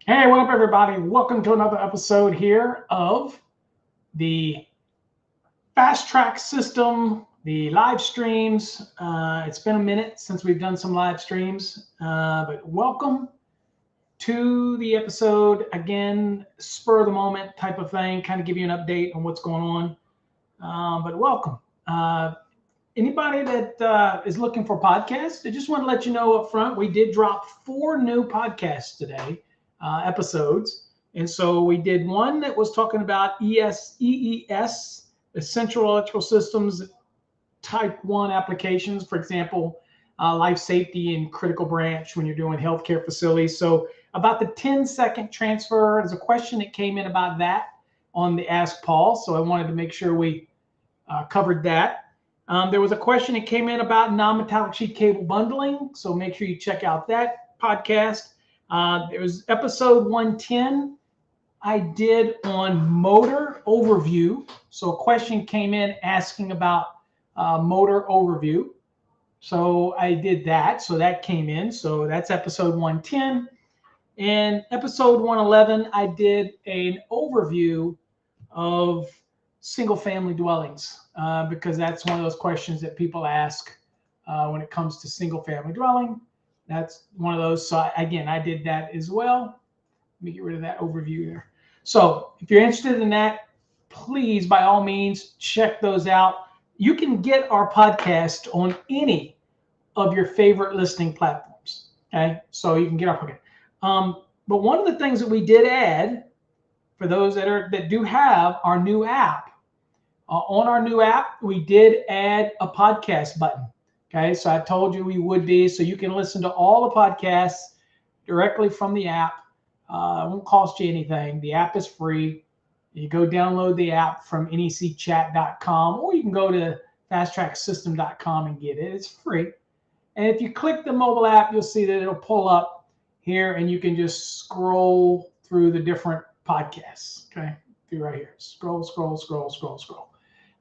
Hey, what up, everybody? Welcome to another episode here of the Fast Track system, the live streams. It's been a minute since we've done some live streams, but welcome to the episode. Again, spur of the moment type of thing, kind of give you an update on what's going on. But welcome. Anybody that is looking for podcasts, I just want to let you know up front, we did drop 4 new podcasts today. Episodes. And so we did one that was talking about EES, Essential Electrical Systems Type 1 applications, for example, life safety and critical branch when you're doing healthcare facilities. So about the 10-second transfer, there's a question that came in about that on the Ask Paul. So I wanted to make sure we covered that. There was a question that came in about non-metallic sheet cable bundling. So make sure you check out that podcast. There was episode 110 I did on motor overview. So a question came in asking about motor overview. So I did that. So that came in. So that's episode 110. And episode 111, I did an overview of single family dwellings because that's one of those questions that people ask when it comes to single family dwelling. That's one of those. So again, I did that as well. Let me get rid of that overview there. So if you're interested in that, please, by all means, check those out. You can get our podcast on any of your favorite listening platforms. Okay, so you can get our podcast. But one of the things that we did add for those that do have our new app, on our new app, we did add a podcast button. Okay, so I told you we would be, so you can listen to all the podcasts directly from the app. It won't cost you anything. The app is free. You go download the app from necchat.com, or you can go to fasttracksystem.com and get it. It's free. And if you click the mobile app, you'll see that it'll pull up here, and you can just scroll through the different podcasts. Okay, through right here. Scroll.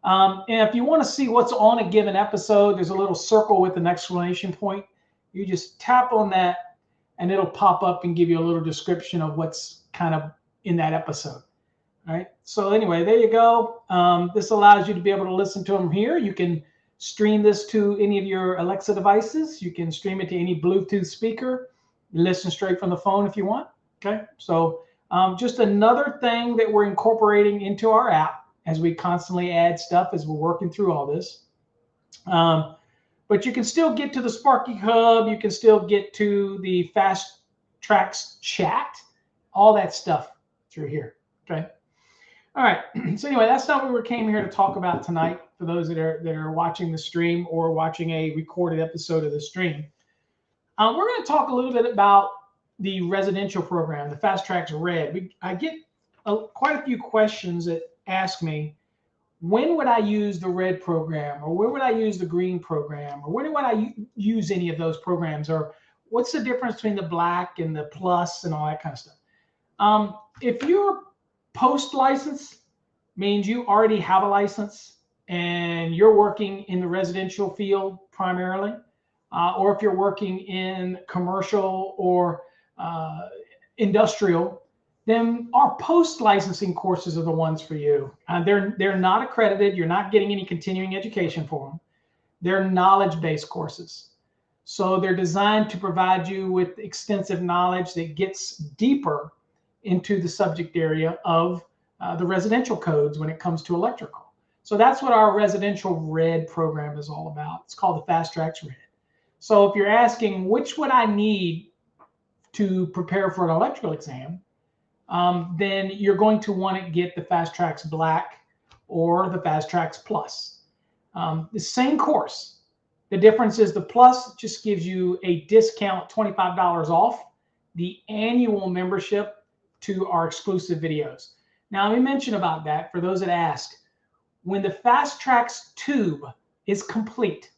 And if you want to see what's on a given episode, there's a little circle with an exclamation point. You just tap on that, and it'll pop up and give you a little description of what's kind of in that episode. All right. So anyway, there you go. This allows you to be able to listen to them here. You can stream this to any of your Alexa devices. You can stream it to any Bluetooth speaker. Listen straight from the phone if you want. Okay. So just another thing that we're incorporating into our app as we constantly add stuff as we're working through all this. But you can still get to the Sparky Hub. You can still get to the Fast Trax chat, all that stuff through here. Okay. All right. So anyway, that's not what we came here to talk about tonight. For those that are watching the stream or watching a recorded episode of the stream, we're going to talk a little bit about the residential program, the Fast Trax RED. I get quite a few questions that ask me, when would I use the red program, or when would I use the green program, or when would I use any of those programs, or what's the difference between the black and the plus and all that kind of stuff. If your post license means you already have a license and you're working in the residential field primarily, or if you're working in commercial or industrial, then our post-licensing courses are the ones for you. They're not accredited. You're not getting any continuing education for them. They're knowledge-based courses. So they're designed to provide you with extensive knowledge that gets deeper into the subject area of the residential codes when it comes to electrical. So that's what our residential RED program is all about. It's called the Fast Trax RED. So if you're asking which would I need to prepare for an electrical exam, then you're going to want to get the Fast Trax Black or the Fast Trax Plus. The same course. The difference is the Plus just gives you a discount, $25 off the annual membership to our exclusive videos. Now, let me mention about that for those that ask. When the Fast Trax tube is complete,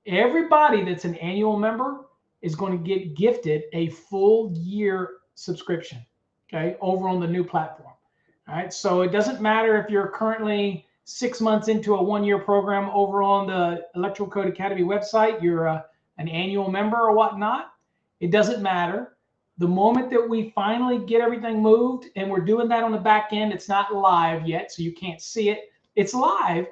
everybody that's an annual member is going to get gifted a full year subscription. Okay, over on the new platform. All right, so it doesn't matter if you're currently 6 months into a 1-year program over on the Electrical Code Academy website, you're an annual member or whatnot. It doesn't matter. The moment that we finally get everything moved, and we're doing that on the back end, it's not live yet, so you can't see it. It's live.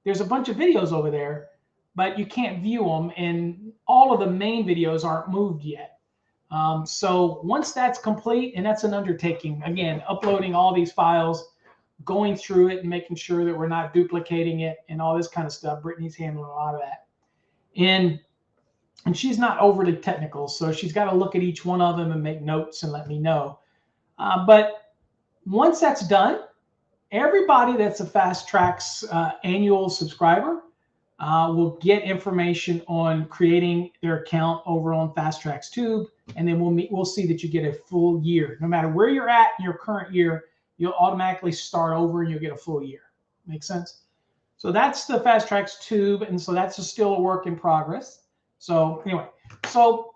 There's a bunch of videos over there, but you can't view them, and all of the main videos aren't moved yet. So once that's complete, and that's an undertaking, again, uploading all these files, going through it and making sure that we're not duplicating it and all this kind of stuff. Brittany's handling a lot of that. And she's not overly technical, so she's got to look at each one of them and make notes and let me know. But once that's done, everybody that's a Fast Trax annual subscriber will get information on creating their account over on Fast Trax Tube, and then we'll see that you get a full year. No matter where you're at in your current year, you'll automatically start over and you'll get a full year. Make sense? So that's the Fast Trax Tube, and so that's still a work in progress. So anyway, so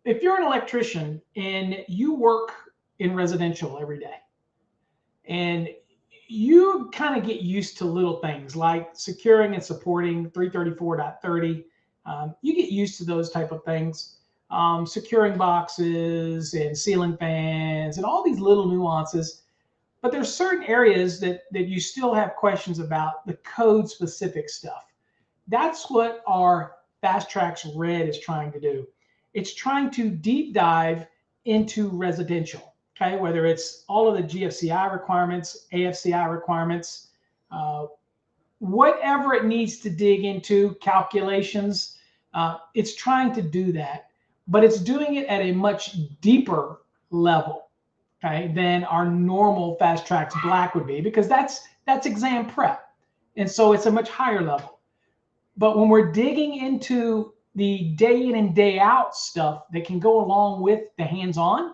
if you're an electrician and you work in residential every day, and you kind of get used to little things like securing and supporting 334.30, you get used to those type of things, securing boxes and ceiling fans and all these little nuances. But there's certain areas that you still have questions about, the code specific stuff. That's what our Fast Trax RED is trying to do. It's trying to deep dive into residential, okay? Whether it's all of the GFCI requirements, AFCI requirements, whatever it needs to dig into, calculations, it's trying to do that, but it's doing it at a much deeper level, okay, than our normal Fast Trax Black would be, because that's exam prep. And so it's a much higher level. But when we're digging into the day in and day out stuff that can go along with the hands-on,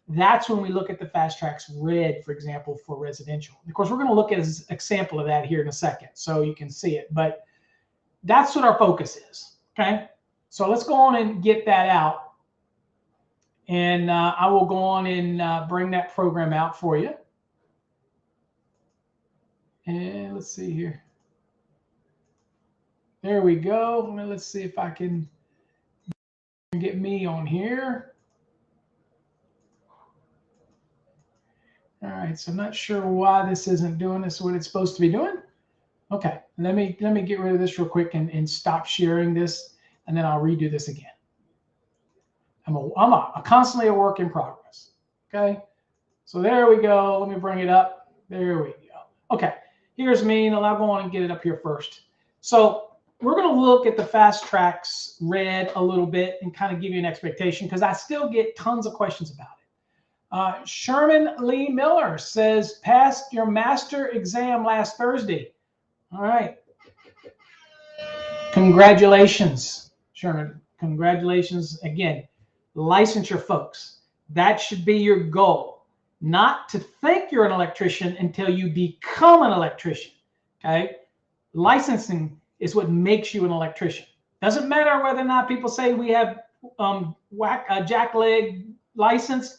that's when we look at the Fast Trax RED, for example, for residential. Of course, we're going to look at an example of that here in a second so you can see it. But that's what our focus is, okay? So let's go on and get that out. And I will go on and bring that program out for you. And let's see here. There we go. Let's see if I can get me on here. All right, so I'm not sure why this isn't doing this what it's supposed to be doing. Okay, let me get rid of this real quick and stop sharing this, and then I'll redo this again. I'm constantly a work in progress. Okay, so there we go. Let me bring it up. There we go. Okay, here's me, and I'll go on and get it up here first. So we're going to look at the Fast Trax RED a little bit and kind of give you an expectation, because I still get tons of questions about it. Sherman Lee Miller says, passed your master exam last Thursday. All right. Congratulations, Sherman. Congratulations again. Licensure, folks. That should be your goal. Not to think you're an electrician until you become an electrician. Okay? Licensing is what makes you an electrician. Doesn't matter whether or not people say we have jackleg license.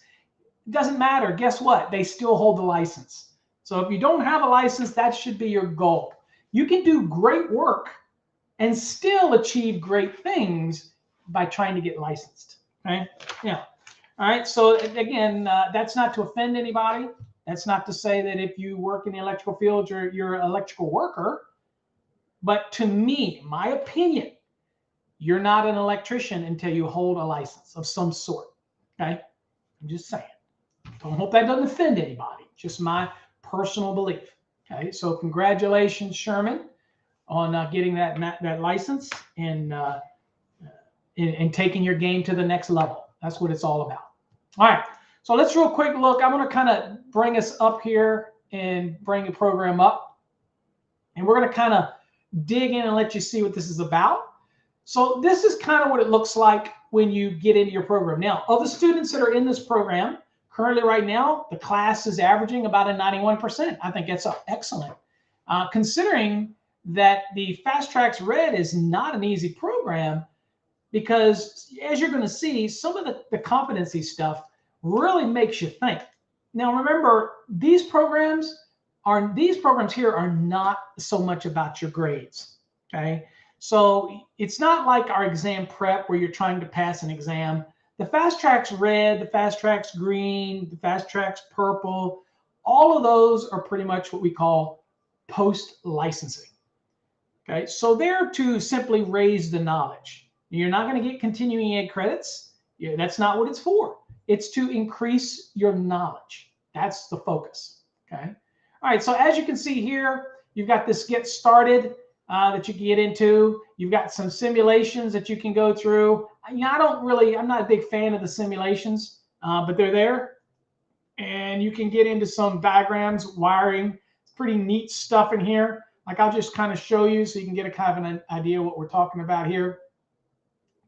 It doesn't matter. Guess what? They still hold the license. So if you don't have a license, that should be your goal. You can do great work and still achieve great things by trying to get licensed. Okay? Yeah. All right. So again, that's not to offend anybody. That's not to say that if you work in the electrical field, you're an electrical worker. But to me, my opinion, you're not an electrician until you hold a license of some sort. Okay? I'm just saying. Don't hope that doesn't offend anybody. Just my personal belief. Okay? So congratulations, Sherman, on getting that license and taking your game to the next level. That's what it's all about. All right. So let's real quick look. I'm going to kind of bring us up here and bring the program up. And we're going to kind of dig in and let you see what this is about. So this is kind of what it looks like when you get into your program. Now, of the students that are in this program, currently right now, the class is averaging about a 91%. I think that's excellent. Considering that the Fast Trax RED is not an easy program, because as you're going to see, some of the competency stuff really makes you think. Now, remember, these programs here are not so much about your grades, okay? So it's not like our exam prep where you're trying to pass an exam. The Fast Trax Red, the Fast Trax Green, the Fast Trax Purple, all of those are pretty much what we call post-licensing. Okay, so they're to simply raise the knowledge. You're not going to get continuing ed credits. Yeah, that's not what it's for. It's to increase your knowledge. That's the focus. Okay. All right. So as you can see here, you've got this get started that you can get into. You've got some simulations that you can go through. I'm not a big fan of the simulations, but they're there. And you can get into some diagrams, wiring. It's pretty neat stuff in here. Like I'll just kind of show you so you can get a kind of an idea what we're talking about here.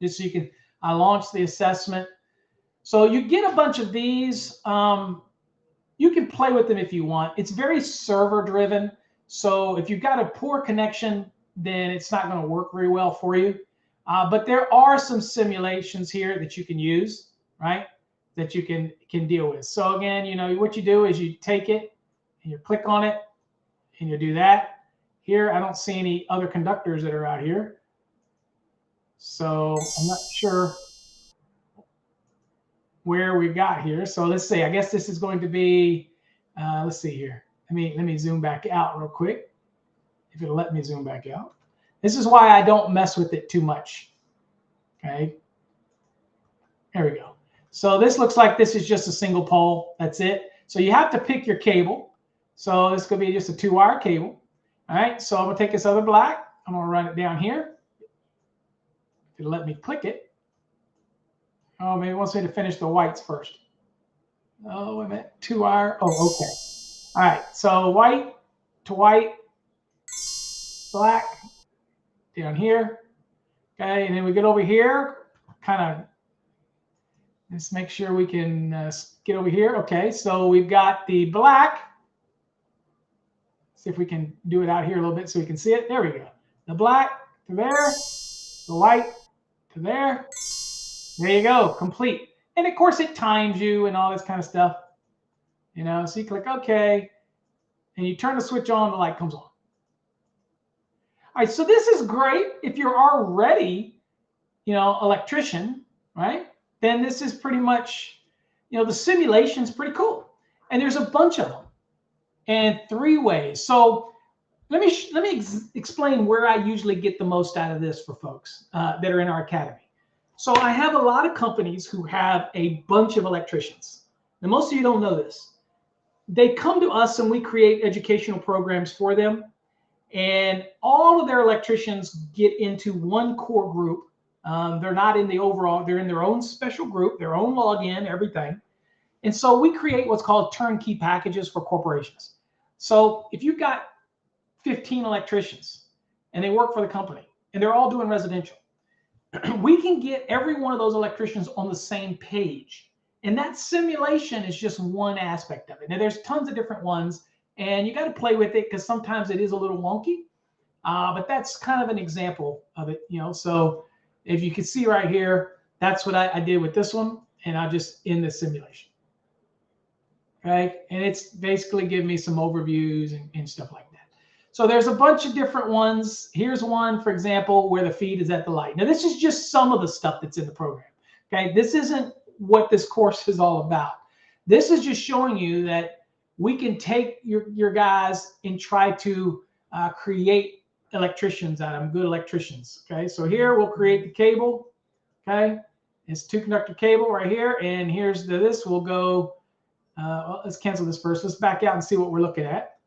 Just so you can, I launched the assessment. So you get a bunch of these. You can play with them if you want. It's very server driven. So if you've got a poor connection, then it's not going to work very well for you. But there are some simulations here that you can use, right? That you can deal with. So again, you know, what you do is you take it and you click on it and you do that. Here, I don't see any other conductors that are out here. So I'm not sure where we got here. So let's see. I guess this is going to be, let's see here. Let me zoom back out real quick. If it'll let me zoom back out. This is why I don't mess with it too much. Okay. There we go. So this looks like this is just a single pole. That's it. So you have to pick your cable. So this could be just a 2-wire cable. All right. So I'm going to take this other black. I'm going to run it down here. It'll let me click it. Oh, maybe it wants me to finish the whites first. Oh, wait a minute. 2-wire. Oh, okay. All right. So white to white, black down here. Okay. And then we get over here, kind of, let's make sure we can get over here. Okay. So we've got the black. See if we can do it out here a little bit so we can see it. There we go. The black to there, the white to there. There you go, complete. And of course, it times you and all this kind of stuff. You know, so you click OK, and you turn the switch on, the light comes on. All right, so this is great if you're already, you know, electrician, right? Then this is pretty much, you know, the simulation's pretty cool. And there's a bunch of them. And 3 ways. So let me explain where I usually get the most out of this for folks that are in our academy. So I have a lot of companies who have a bunch of electricians. Now, most of you don't know this. They come to us and we create educational programs for them. And all of their electricians get into one core group. They're not in the overall, they're in their own special group, their own login, everything. And so we create what's called turnkey packages for corporations. So if you've got 15 electricians and they work for the company and they're all doing residential, we can get every one of those electricians on the same page. And that simulation is just one aspect of it. Now there's tons of different ones and you got to play with it because sometimes it is a little wonky, but that's kind of an example of it, you know. So if you can see right here, that's what I did with this one, and I just in the simulation. Okay, and it's basically giving me some overviews and stuff like that. So there's a bunch of different ones. Here's one, for example, where the feed is at the light. Now this is just some of the stuff that's in the program. Okay, this isn't what this course is all about. This is just showing you that we can take your guys and try to create electricians out of them, good electricians. Okay, so here we'll create the cable. Okay, it's 2-conductor cable right here, and here's this. We'll go. Well, let's cancel this first. Let's back out and see what we're looking at.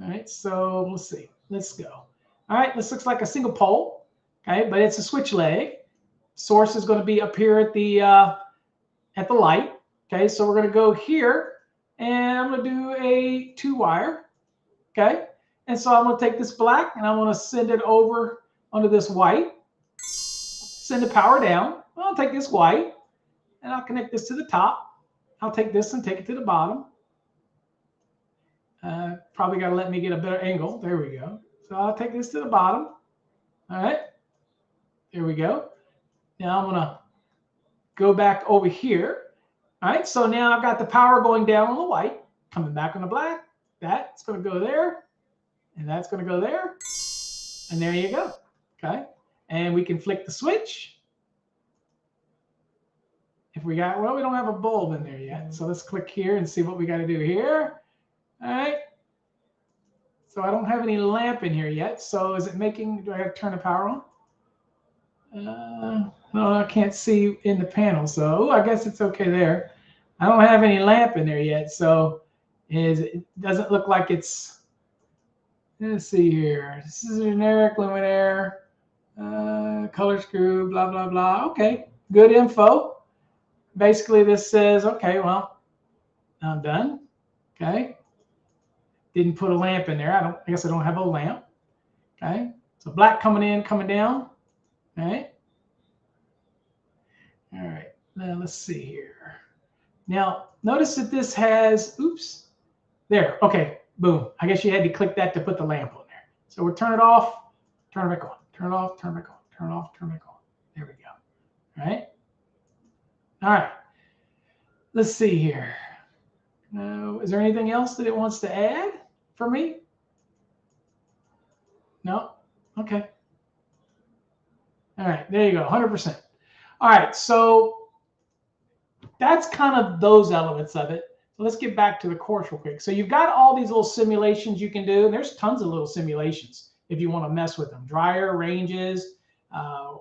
All right, so let's see. Let's go. All right, this looks like a single pole. Okay, but it's a switch leg. Source is going to be up here at the light. Okay, so we're going to go here, and I'm going to do a 2-wire. Okay, and so I'm going to take this black, and I'm going to send it over onto this white. Send the power down. I'll take this white, and I'll connect this to the top. I'll take this and take it to the bottom. Probably got to let me get a better angle. There we go. So I'll take this to the bottom. All right. There we go. Now I'm going to go back over here. All right. So now I've got the power going down on the white, coming back on the black. That's going to go there. And that's going to go there. And there you go. Okay. And we can flick the switch. if we got, well, we don't have a bulb in there yet. So let's click here and see what we got to do here. All right. So I don't have any lamp in here yet. So is it making, do I have to turn the power on? No, I can't see in the panel. So I guess it's okay there. I don't have any lamp in there yet. So it doesn't look like it's, let's see here. This is a generic luminaire, color screw, blah, blah, blah. Okay, good info. Basically, this says, okay, well, I'm done. Okay. Didn't put a lamp in there. I guess I don't have a lamp. Okay. So black coming in, coming down. All right. All right. Now let's see here. Now notice that this has, oops, there. Okay. Boom. I guess you had to click that to put the lamp on there. So we'll turn it off, turn it back on, turn it off, turn it back on, turn it off, turn it back on. There we go. All right. All right. Let's see here. Is there anything else that it wants to add for me? No? Okay. All right, there you go, 100%. All right, so that's kind of those elements of it. So let's get back to the course real quick. So you've got all these little simulations you can do, and there's tons of little simulations if you want to mess with them. Dryer, ranges,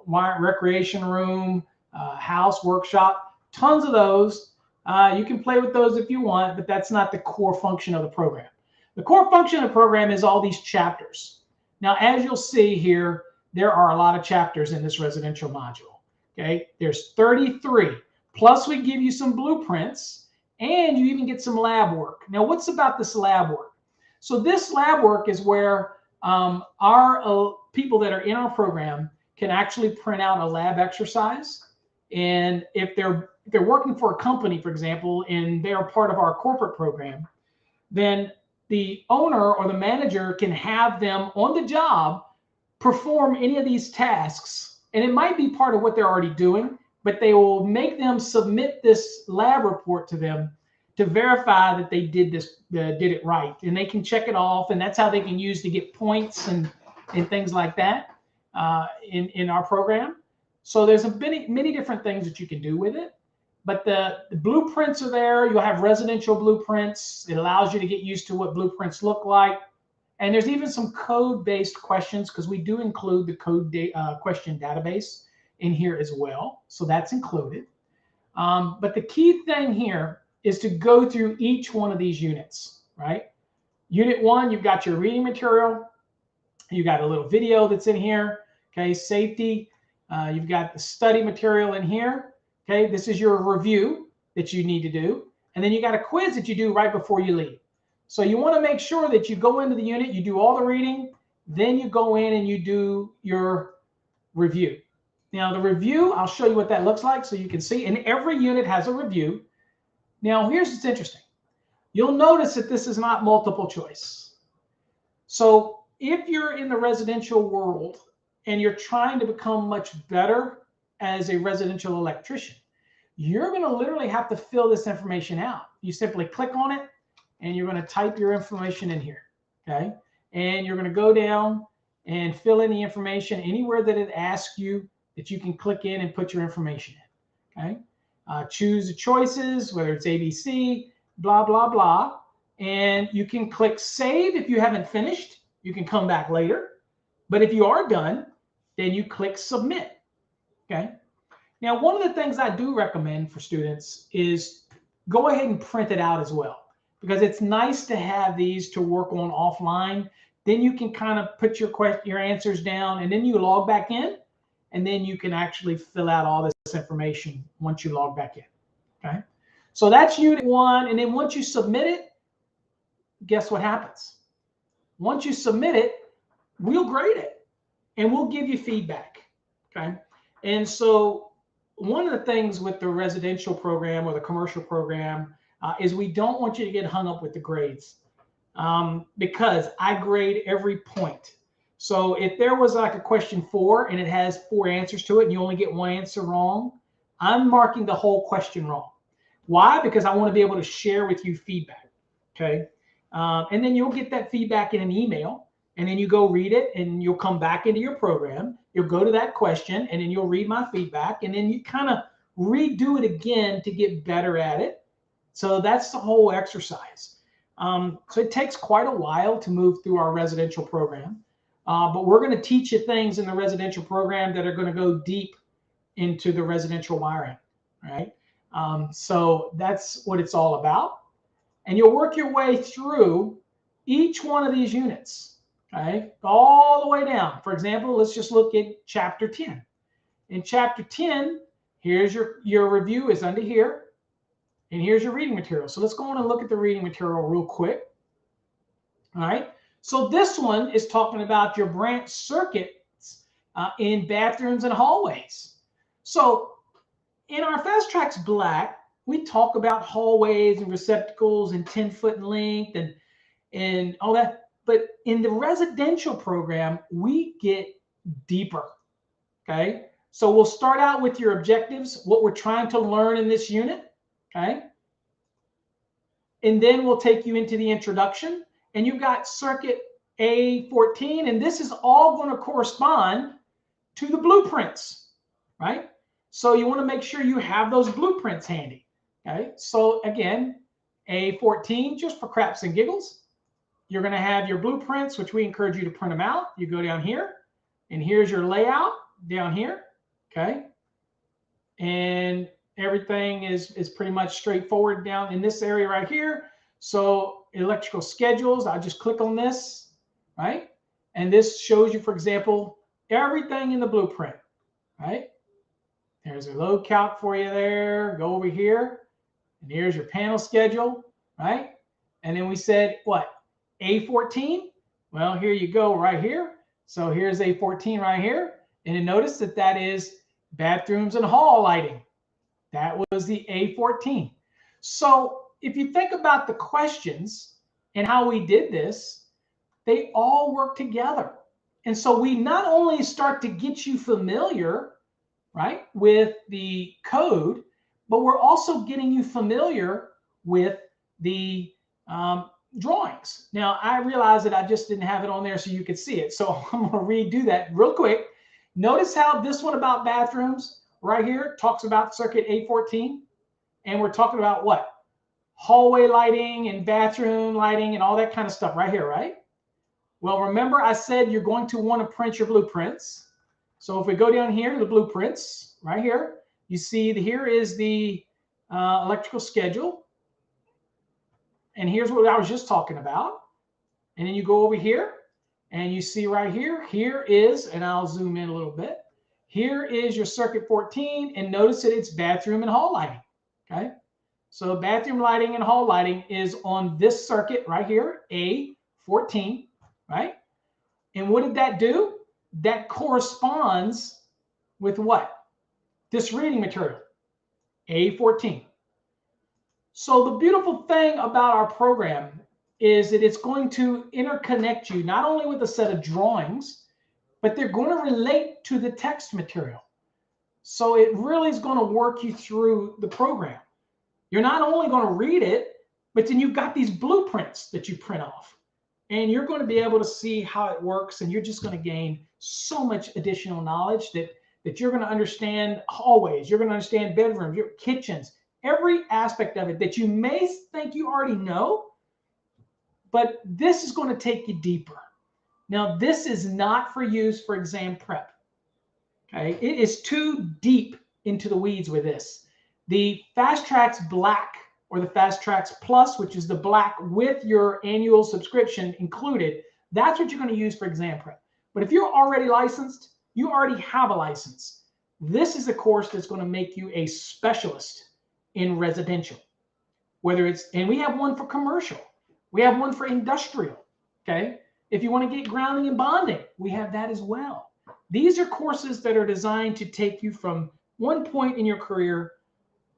recreation room, house, workshop, tons of those. You can play with those if you want, but that's not the core function of the program. The core function of the program is all these chapters. Now, as you'll see here, there are a lot of chapters in this residential module. Okay, there's 33. Plus, we give you some blueprints, and you even get some lab work. Now, what's about this lab work? So this lab work is where our people that are in our program can actually print out a lab exercise. And if they're working for a company, for example, and they're part of our corporate program, then the owner or the manager can have them on the job perform any of these tasks. And it might be part of what they're already doing, but they will make them submit this lab report to them to verify that they did it right. And they can check it off, and that's how they can use to get points and things like that in our program. So there's many different things that you can do with it. But the blueprints are there. You'll have residential blueprints. It allows you to get used to what blueprints look like. And there's even some code-based questions, because we do include the code question database in here as well. So that's included. But the key thing here is to go through each one of these units, right? Unit 1, you've got your reading material. You got a little video that's in here. Okay, safety. You've got the study material in here. Okay, this is your review that you need to do. And then you got a quiz that you do right before you leave. So you want to make sure that you go into the unit, you do all the reading, then you go in and you do your review. Now the review, I'll show you what that looks like so you can see. And every unit has a review. Now here's what's interesting. You'll notice that this is not multiple choice. So if you're in the residential world and you're trying to become much better as a residential electrician, you're going to literally have to fill this information out. You simply click on it and you're going to type your information in here. Okay. And you're going to go down and fill in the information anywhere that it asks you that you can click in and put your information in. Okay. Choose the choices, whether it's ABC, blah, blah, blah. And you can click save if you haven't finished. You can come back later. But if you are done, then you click submit. Okay. Now, one of the things I do recommend for students is go ahead and print it out as well, because it's nice to have these to work on offline. Then you can kind of put your answers down, and then you log back in, and then you can actually fill out all this information once you log back in. Okay. So that's unit 1. And then once you submit it, guess what happens? Once you submit it, we'll grade it and we'll give you feedback. Okay. And so one of the things with the residential program or the commercial program is we don't want you to get hung up with the grades because I grade every point. So if there was like a question 4 and it has 4 answers to it and you only get 1 answer wrong, I'm marking the whole question wrong. Why? Because I want to be able to share with you feedback. Okay. And then you'll get that feedback in an email, and then you go read it, and you'll come back into your program. You'll go to that question, and then you'll read my feedback, and then you kind of redo it again to get better at it. So that's the whole exercise. So it takes quite a while to move through our residential program. But we're going to teach you things in the residential program that are going to go deep into the residential wiring, right? So that's what it's all about. And you'll work your way through each one of these units, okay? All the way down. For example, let's just look at chapter 10. In chapter 10, here's your review is under here. And here's your reading material. So let's go on and look at the reading material real quick. All right. So this one is talking about your branch circuits in bathrooms and hallways. So in our Fast Trax Black, we talk about hallways and receptacles and 10-foot in length and all that. But in the residential program, we get deeper. Okay. So we'll start out with your objectives, what we're trying to learn in this unit. Okay. And then we'll take you into the introduction. And you've got circuit A14. And this is all going to correspond to the blueprints, right? So you want to make sure you have those blueprints handy. Okay. So again, A14, just for craps and giggles. You're going to have your blueprints, which we encourage you to print them out. You go down here. And here's your layout down here. Okay. And everything is pretty much straightforward down in this area right here. So electrical schedules, I'll just click on this, right? And this shows you, for example, everything in the blueprint, right? There's a load count for you there. Go over here. And here's your panel schedule, right? And then we said, what? A14? Well, here you go right here. So here's A14 right here. And then notice that that is bathrooms and hall lighting. That was the A14. So if you think about the questions and how we did this, they all work together. And so we not only start to get you familiar, right, with the code, but we're also getting you familiar with the drawings. Now, I realize that I just didn't have it on there so you could see it. So I'm going to redo that real quick. Notice how this one about bathrooms right here talks about circuit A14. And we're talking about what? Hallway lighting and bathroom lighting and all that kind of stuff right here, right? Well, remember I said you're going to want to print your blueprints. So if we go down here to the blueprints right here, you see here is the electrical schedule. And here's what I was just talking about. And then you go over here and you see right here, here is, and I'll zoom in a little bit. Here is your circuit 14, and notice that it's bathroom and hall lighting, okay? So bathroom lighting and hall lighting is on this circuit right here, A14, right? And what did that do? That corresponds with what? This reading material, A14. So the beautiful thing about our program is that it's going to interconnect you not only with a set of drawings, but they're going to relate to the text material. So it really is going to work you through the program. You're not only going to read it, but then you've got these blueprints that you print off. And you're going to be able to see how it works, and you're just going to gain so much additional knowledge that you're going to understand hallways, you're going to understand bedrooms, your kitchens, every aspect of it that you may think you already know, but this is going to take you deeper. Now, this is not for use for exam prep. Okay, it is too deep into the weeds with this. The Fast Trax Black or the Fast Trax Plus, which is the black with your annual subscription included, that's what you're going to use for exam prep. But if you're already licensed, you already have a license. This is a course that's going to make you a specialist in residential. Whether it's, and we have one for commercial, we have one for industrial. Okay, if you want to get grounding and bonding, we have that as well. These are courses that are designed to take you from one point in your career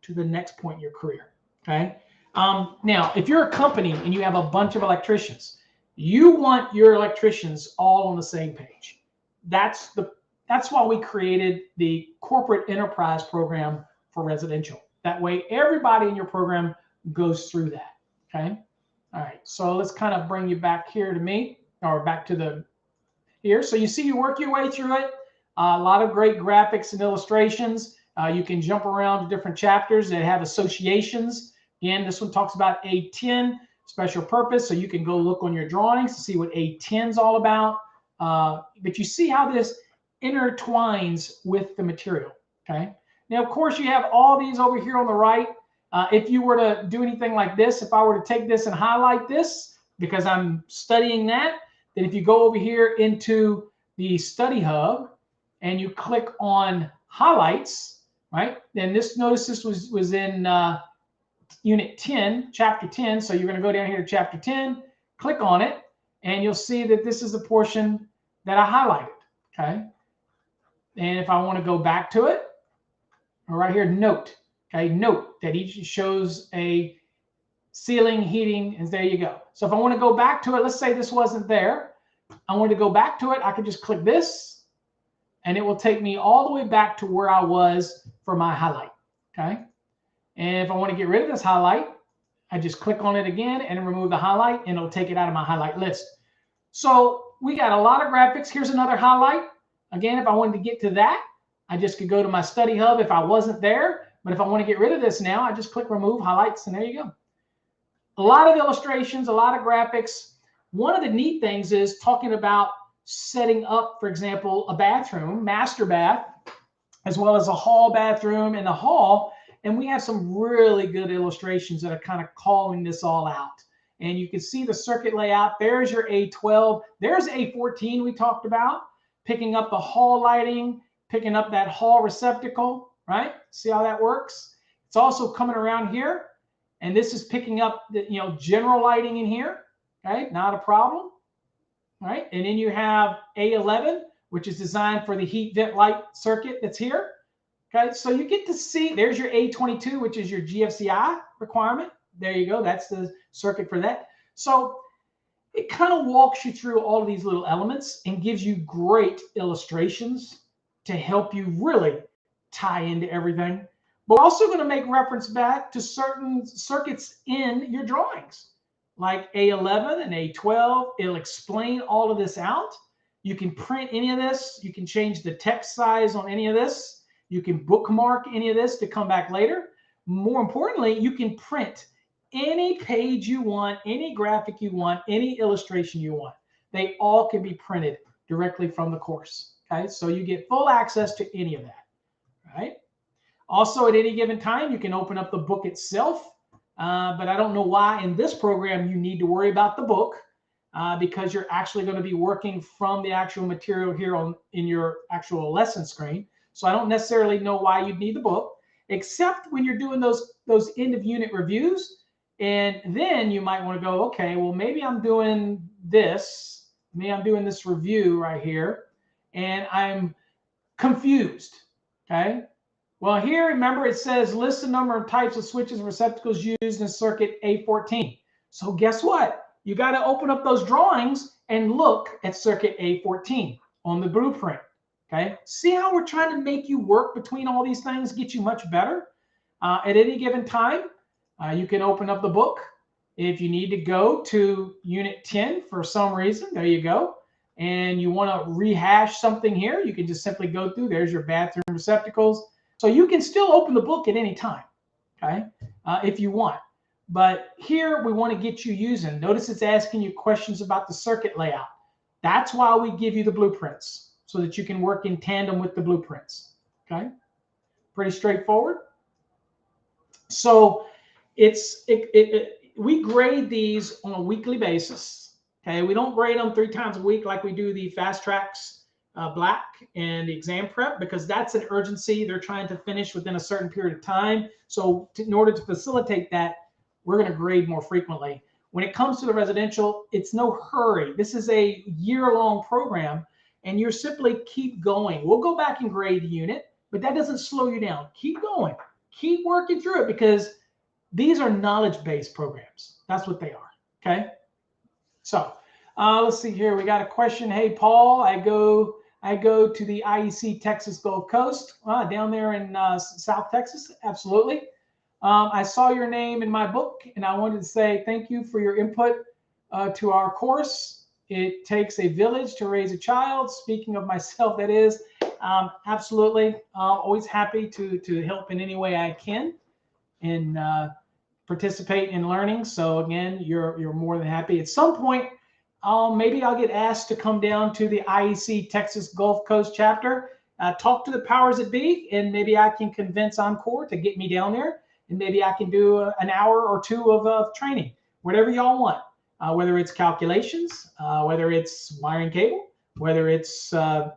to the next point in your career. Okay. Now, if you're a company and you have a bunch of electricians, you want your electricians all on the same page. That's why we created the corporate enterprise program for residential. That way, everybody in your program goes through that. Okay. All right. So let's kind of bring you back here to me, or back to the here. So you see, you work your way through it. A lot of great graphics and illustrations. You can jump around to different chapters that have associations. Again, this one talks about A10, special purpose. So you can go look on your drawings to see what A10 is all about. But you see how this intertwines with the material, okay? Now, of course, you have all these over here on the right. If you were to do anything like this, if I were to take this and highlight this, because I'm studying that, then if you go over here into the study hub and you click on highlights, right? Then notice this was in unit 10, chapter 10. So you're going to go down here to chapter 10, click on it, and you'll see that this is the portion that I highlighted, okay? And if I want to go back to it, right here, note, okay, note that each shows a ceiling, heating, and there you go. So if I want to go back to it, let's say this wasn't there. I want to go back to it. I could just click this, and it will take me all the way back to where I was for my highlight, okay? And if I want to get rid of this highlight, I just click on it again and remove the highlight, and it'll take it out of my highlight list. So we got a lot of graphics. Here's another highlight. Again, if I wanted to get to that, I just could go to my study hub if I wasn't there. But if I want to get rid of this now, I just click remove highlights, and there you go. A lot of illustrations, a lot of graphics. One of the neat things is talking about setting up, for example, a bathroom, master bath, as well as a hall bathroom in the hall. And we have some really good illustrations that are kind of calling this all out. And you can see the circuit layout. There's your A12. There's A14 we talked about, picking up the hall lighting, picking up that hall receptacle, right? See how that works? It's also coming around here. And this is picking up the general lighting in here, okay? Not a problem, right? And then you have A11, which is designed for the heat vent light circuit that's here. Okay, so you get to see, there's your A22, which is your GFCI requirement. There you go. That's the circuit for that. So it kind of walks you through all of these little elements and gives you great illustrations to help you really tie into everything. But we're also going to make reference back to certain circuits in your drawings, like A11 and A12. It'll explain all of this out. You can print any of this. You can change the text size on any of this. You can bookmark any of this to come back later. More importantly, you can print any page you want, any graphic you want, any illustration you want. They all can be printed directly from the course. Okay, so you get full access to any of that. Right? Also, at any given time, you can open up the book itself. But I don't know why in this program you need to worry about the book because you're actually going to be working from the actual material here in your actual lesson screen. So I don't necessarily know why you'd need the book, except when you're doing those end of unit reviews. And then you might want to go, okay, well, maybe I'm doing this. Maybe I'm doing this review right here, and I'm confused, okay? Well, here, remember, it says list the number of types of switches and receptacles used in circuit A14. So guess what? You got to open up those drawings and look at circuit A14 on the blueprint. Okay, see how we're trying to make you work between all these things, get you much better. At any given time, you can open up the book. If you need to go to unit 10 for some reason, there you go. And you want to rehash something here, you can just simply go through. There's your bathroom receptacles. So you can still open the book at any time, okay, if you want. But here we want to get you using. Notice it's asking you questions about the circuit layout. That's why we give you the blueprints, so that you can work in tandem with the blueprints, okay? Pretty straightforward. So we grade these on a weekly basis, okay? We don't grade them 3 times a week like we do the Fast Trax Black and the exam prep, because that's an urgency. They're trying to finish within a certain period of time. So in order to facilitate that, we're going to grade more frequently. When it comes to the residential, it's no hurry. This is a year-long program, and you're simply keep going. We'll go back and grade the unit, but that doesn't slow you down. Keep going. Keep working through it, because these are knowledge-based programs. That's what they are, okay? So let's see here. We got a question. Hey, Paul, I go to the IEC Texas Gulf Coast, down there in South Texas. Absolutely. I saw your name in my book, and I wanted to say thank you for your input to our course. it takes a village to raise a child. Speaking of myself, that is absolutely always happy to help in any way I can and participate in learning. So again, you're more than happy. At some point, maybe I'll get asked to come down to the IEC Texas Gulf Coast chapter, talk to the powers that be, and maybe I can convince Encore to get me down there, and maybe I can do an hour or two of training, whatever y'all want. Whether it's calculations, whether it's wiring cable, whether it's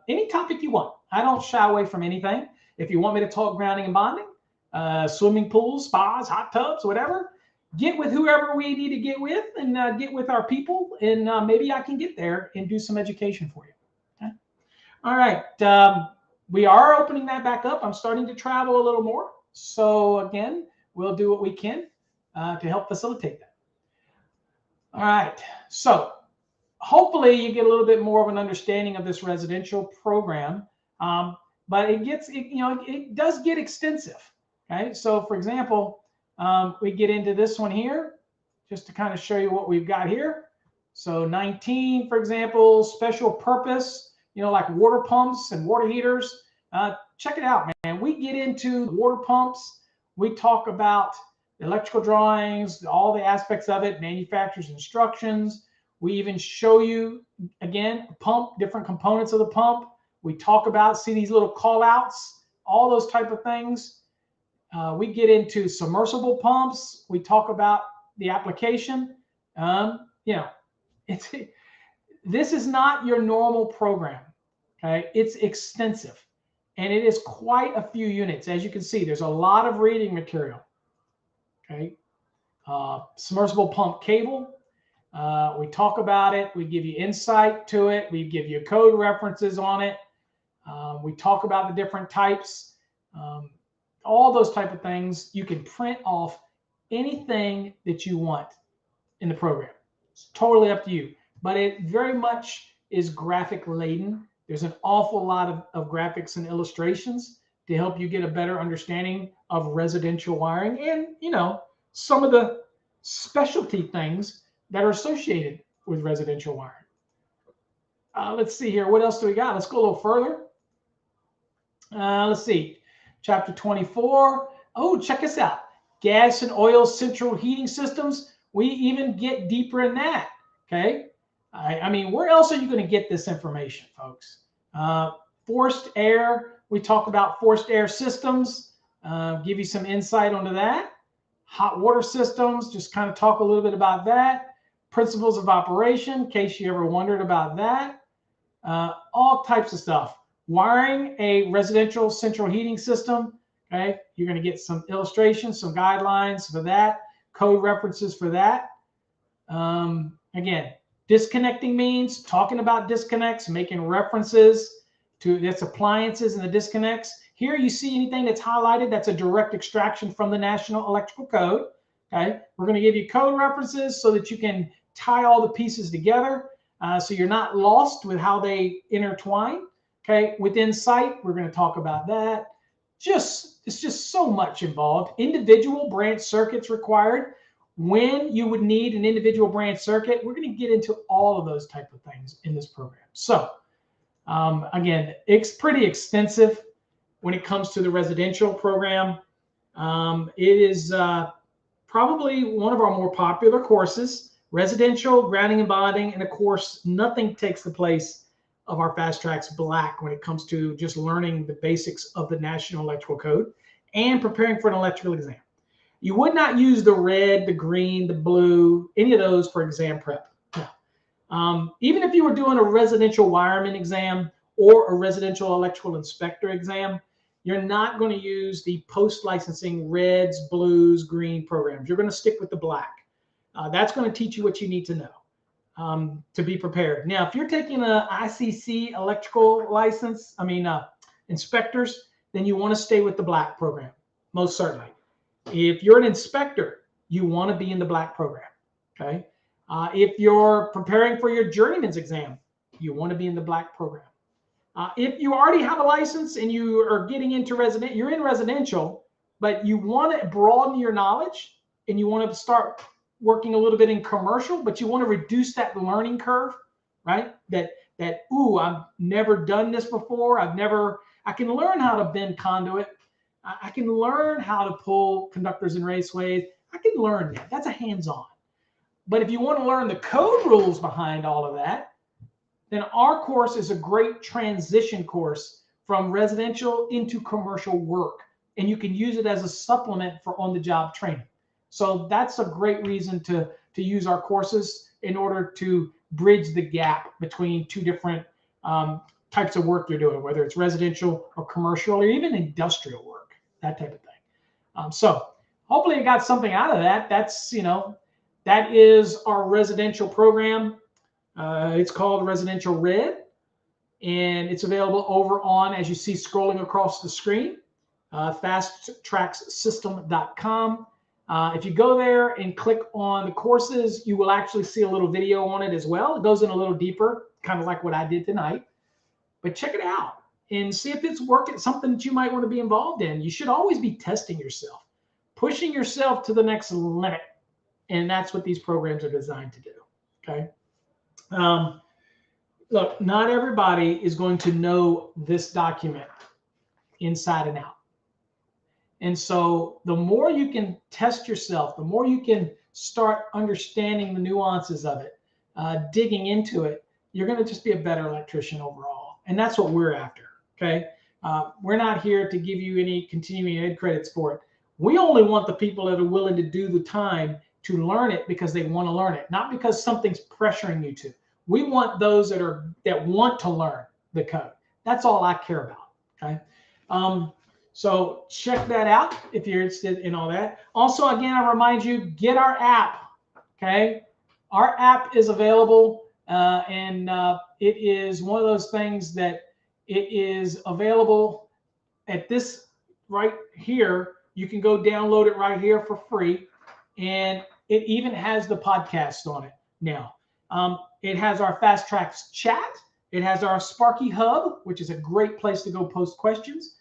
any topic you want. I don't shy away from anything. If you want me to talk grounding and bonding, swimming pools, spas, hot tubs, whatever, get with whoever we need to get with and get with our people, and maybe I can get there and do some education for you. Okay? All right. We are opening that back up. I'm starting to travel a little more. So again, we'll do what we can to help facilitate that. All right, so hopefully you get a little bit more of an understanding of this residential program, but it does get extensive. Okay, so for example, we get into this one here, just to kind of show you what we've got here. So 19, for example, special purpose, like water pumps and water heaters. Check it out, man. We get into water pumps. We talk about electrical drawings, all the aspects of it, manufacturer's instructions. We even show you, again, pump, different components of the pump. We talk about, see these little call outs, all those type of things. We get into submersible pumps. We talk about the application. This is not your normal program. Okay, it's extensive, and it is quite a few units. As you can see, there's a lot of reading material. Okay, submersible pump cable. We talk about it. We give you insight to it. We give you code references on it. We talk about the different types, all those type of things. You can print off anything that you want in the program. It's totally up to you, but it very much is graphic laden. There's an awful lot of graphics and illustrations to help you get a better understanding of residential wiring and, some of the specialty things that are associated with residential wiring. Let's see here. What else do we got? Let's go a little further. Let's see. Chapter 24. Oh, check us out. Gas and oil central heating systems. We even get deeper in that. Okay. I mean, where else are you going to get this information, folks? Forced air. We talk about forced air systems. Give you some insight onto that. Hot water systems. Just kind of talk a little bit about that. Principles of operation, in case you ever wondered about that. All types of stuff. Wiring a residential central heating system. Okay, you're going to get some illustrations, some guidelines for that, code references for that. Again, disconnecting means talking about disconnects, making references to its appliances and the disconnects. Here you see anything that's highlighted, that's a direct extraction from the National Electrical Code. Okay, we're going to give you code references so that you can tie all the pieces together, so you're not lost with how they intertwine. Okay, within site, we're going to talk about that. It's just so much involved. Individual branch circuits required. When you would need an individual branch circuit, we're going to get into all of those type of things in this program. So again, it's pretty extensive when it comes to the residential program. It is probably one of our more popular courses. Residential, grounding and bonding, and of course, nothing takes the place of our Fast Trax Black when it comes to just learning the basics of the National Electrical Code and preparing for an electrical exam. You would not use the red, the green, the blue, any of those for exam prep. No. Even if you were doing a residential wireman exam or a residential electrical inspector exam, you're not going to use the post-licensing reds, blues, green programs. You're going to stick with the black. That's going to teach you what you need to know to be prepared. Now, if you're taking a ICC electrical license, inspectors, then you want to stay with the black program, most certainly. If you're an inspector, you want to be in the black program, okay? If you're preparing for your journeyman's exam, you want to be in the black program. If you already have a license and you are getting into you're in residential, but you want to broaden your knowledge and you want to start working a little bit in commercial, but you want to reduce that learning curve, right? Ooh, I've never done this before. I can learn how to bend conduit. I can learn how to pull conductors and raceways. I can learn that. That's a hands-on. But if you want to learn the code rules behind all of that, then our course is a great transition course from residential into commercial work. And you can use it as a supplement for on-the-job training. So that's a great reason to use our courses in order to bridge the gap between two different types of work you're doing, whether it's residential or commercial or even industrial work, that type of thing. So hopefully you got something out of that. That is our residential program. It's called Residential Red, and it's available over on, as you see scrolling across the screen, fasttraxsystem.com. If you go there and click on the courses, you will actually see a little video on it as well. It goes in a little deeper, kind of like what I did tonight. But check it out and see if it's working, something that you might want to be involved in. You should always be testing yourself, pushing yourself to the next limit. And that's what these programs are designed to do. Okay. Look, not everybody is going to know this document inside and out. And so the more you can test yourself, the more you can start understanding the nuances of it, digging into it, you're going to just be a better electrician overall. And that's what we're after. Okay. We're not here to give you any continuing ed credits for it. We only want the people that are willing to do the time to learn it because they want to learn it, not because something's pressuring you to. We want those that want to learn the code. That's all I care about. Okay. So check that out if you're interested in all that. Also, again, I remind you, get our app. Okay. Our app is available, and it is one of those things that it is available at this right here. You can go download it right here for free, and it even has the podcast on it now. It has our Fast Trax chat. It has our Sparky Hub, which is a great place to go post questions.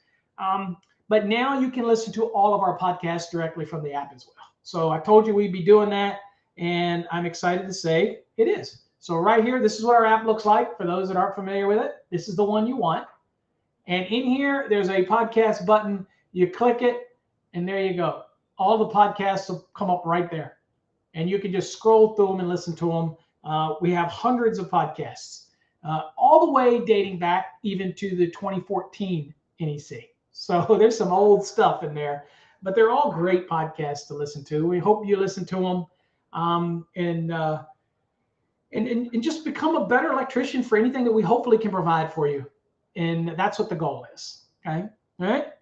But now you can listen to all of our podcasts directly from the app as well. So I told you we'd be doing that, and I'm excited to say it is. So right here, this is what our app looks like. For those that aren't familiar with it, this is the one you want. And in here, there's a podcast button. You click it, and there you go. All the podcasts will come up right there. And you can just scroll through them and listen to them. We have hundreds of podcasts, all the way dating back even to the 2014 NEC. So there's some old stuff in there, but they're all great podcasts to listen to. We hope you listen to them and just become a better electrician for anything that we hopefully can provide for you. And that's what the goal is. Okay. All right.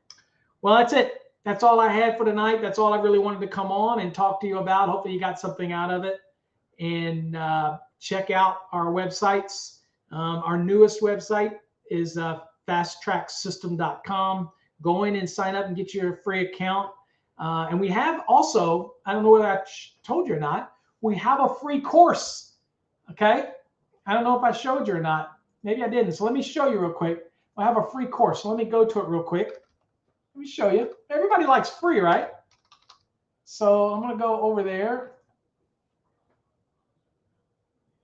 Well, that's it. That's all I had for tonight. That's all I really wanted to come on and talk to you about. Hopefully you got something out of it. And check out our websites. Our newest website is fasttraxsystem.com. Go in and sign up and get your free account. And we have also, I don't know whether I told you or not, we have a free course. Okay. I don't know if I showed you or not. Maybe I didn't. So let me show you real quick. I have a free course. So let me go to it real quick. Let me show you. Everybody likes free, right? So I'm going to go over there.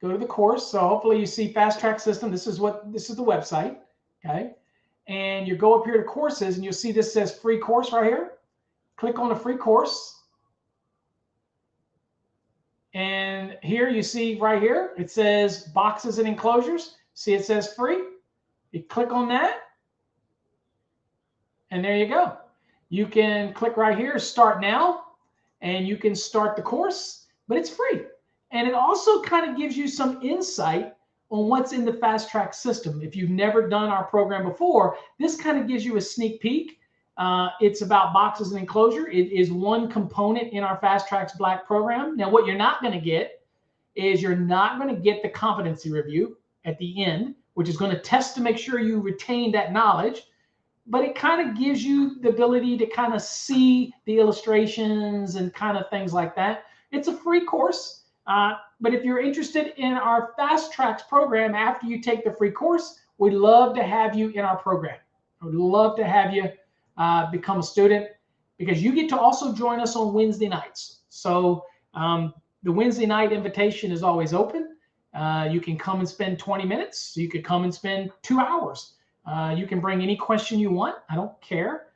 Go to the course. So hopefully you see Fast Trax System. This is the website. Okay. And you go up here to courses and you'll see this says free course right here. Click on the free course. And here you see right here, it says boxes and enclosures. See, it says free. You click on that. And there you go. You can click right here, start now, and you can start the course, but it's free. And it also kind of gives you some insight on what's in the Fast Trax system. If you've never done our program before, this kind of gives you a sneak peek. It's about boxes and enclosure. It is one component in our Fast Trax Black program. Now, what you're not going to get is you're not going to get the competency review at the end, which is going to test to make sure you retain that knowledge. But it kind of gives you the ability to kind of see the illustrations and kind of things like that. It's a free course. But if you're interested in our Fast Trax program after you take the free course, we'd love to have you in our program. We'd love to have you become a student, because you get to also join us on Wednesday nights. So the Wednesday night invitation is always open. You can come and spend 20 minutes. You could come and spend 2 hours. You can bring any question you want. I don't care.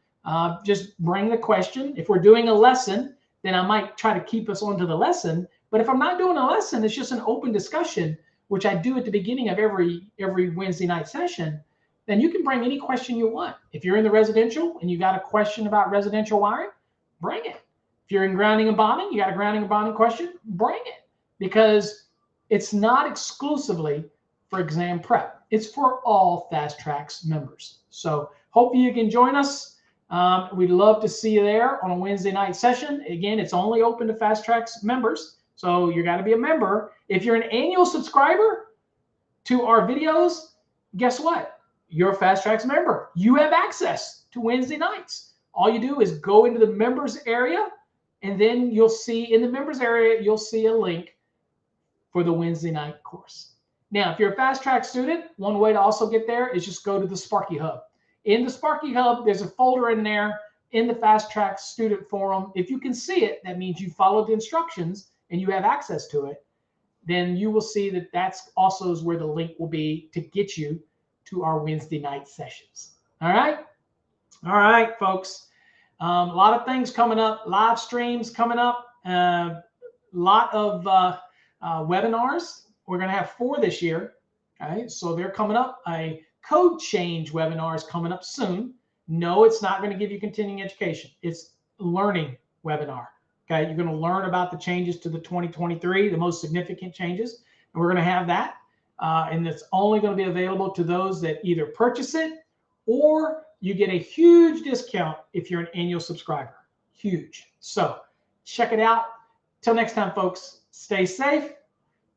Just bring the question. If we're doing a lesson, then I might try to keep us onto the lesson. But if I'm not doing a lesson, it's just an open discussion, which I do at the beginning of every Wednesday night session, then you can bring any question you want. If you're in the residential and you got a question about residential wiring, bring it. If you're in grounding and bonding, you got a grounding and bonding question, bring it. Because it's not exclusively for exam prep. It's for all Fast Trax members. So hope you can join us. We'd love to see you there on a Wednesday night session. Again, it's only open to Fast Trax members. So you got to be a member. If you're an annual subscriber to our videos, guess what? You're a Fast Trax member. You have access to Wednesday nights. All you do is go into the members area, and then you'll see in the members area, you'll see a link for the Wednesday night course. Now, if you're a Fast Trax student, one way to also get there is just go to the Sparky Hub. In the Sparky Hub, there's a folder in there in the Fast Trax student forum. If you can see it, that means you followed the instructions and you have access to it. Then you will see that that's also is where the link will be to get you to our Wednesday night sessions. All right, folks. A lot of things coming up, live streams coming up, a lot of webinars. We're going to have 4 this year. Okay, so they're coming up. A code change webinar is coming up soon. No, it's not going to give you continuing education. It's learning webinar. Okay, you're going to learn about the changes to the 2023, the most significant changes, and we're going to have that. And it's only going to be available to those that either purchase it or you get a huge discount if you're an annual subscriber. Huge. So check it out. Till next time, folks, stay safe.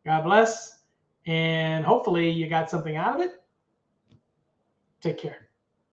God bless. And hopefully you got something out of it. Take care.